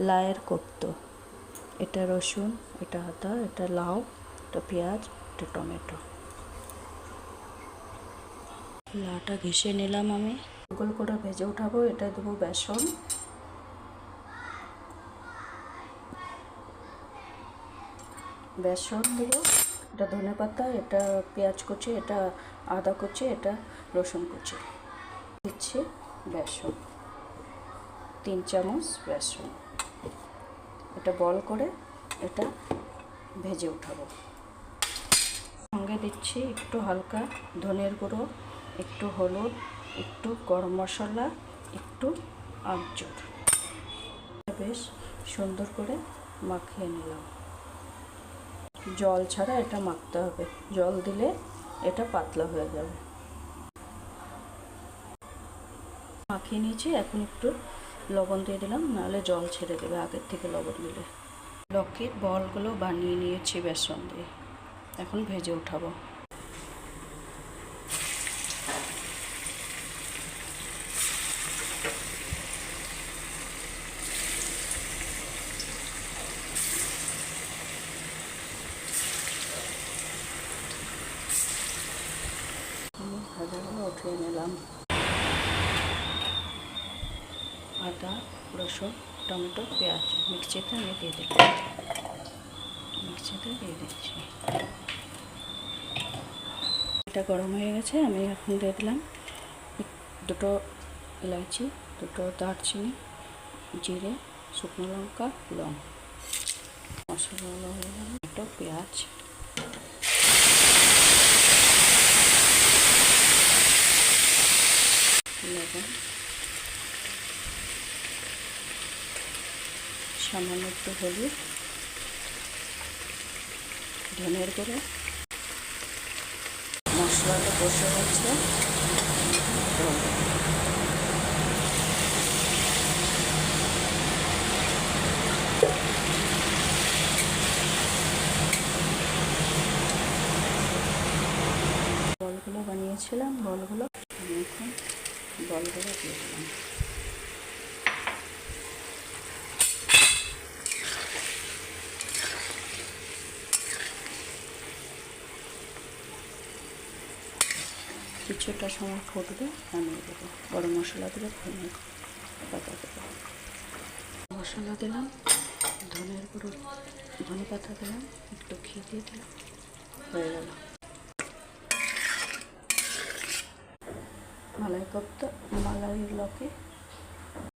লাউয়ের কোপ্তা। এটা রসুন, এটা আদা, এটা লাউ, এটা পেঁয়াজ, এটা টমেটো। লাউটা ঘেঁষে নিলাম আমি, গোল করে ভেজে উঠাবো। এটা দেবো বেসন, দেবো, এটা ধনেপাতা, এটা পেঁয়াজ কুচি, এটা আদা কুচি, এটা রসুন কুচি। দিচ্ছি বেসন, 3 চামচ বেসন। এটা বল করে এটা ভেজে উঠাবো। সঙ্গে দিচ্ছি একটু হালকা ধনের গুঁড়ো, একটু হলুদ, একটু গরম মশলা, একটু আমচুর। বেশ সুন্দর করে মাখিয়ে নিলাম। জল ছাড়া এটা মাখতে হবে, জল দিলে এটা পাতলা হয়ে যাবে। মাখিয়ে নিয়েছি, এখন একটু লবণ দিয়ে দিলাম, নাহলে জল ছেড়ে দেবে আগের থেকে লবণ দিলে। লক্ষ্মীর বলগুলো বানিয়ে নিয়েছি বেসন দিয়ে, এখন ভেজে উঠাবো। ভাজাগুলো উঠিয়ে নিলাম। আদা, রসুন, টমেটো, পেঁয়াজ মিক্সিতে আমি দিয়ে দিচ্ছি। এটা গরম হয়ে গেছে, আমি এখন দিয়ে দিলাম 2 এলাচি, 2 দারচিনি, জিরে, শুকনো লঙ্কা, লং। মশলাগুলো হয়ে গেল, একটু পেঁয়াজ, লবণ, সামান্য একটু হলুদ, ধনের গুঁড়ো। মশলাটা কষে হচ্ছে, বলগুলো বানিয়েছিলাম, বলগুলো আমি এখন বলগুলো দিয়ে দিলাম। কিছুটা সময় ফুটবে, নামিয়ে দেবো। গরম মশলা দেবো, ধনে পাতা দেবো, মশলা দিলাম, ধনের গুঁড়ো, ধনে পাতা দিলাম, একটু ঘি দিয়ে দিলাম, হয়ে গেল মালাই কোপ্তা, মালাই লকে।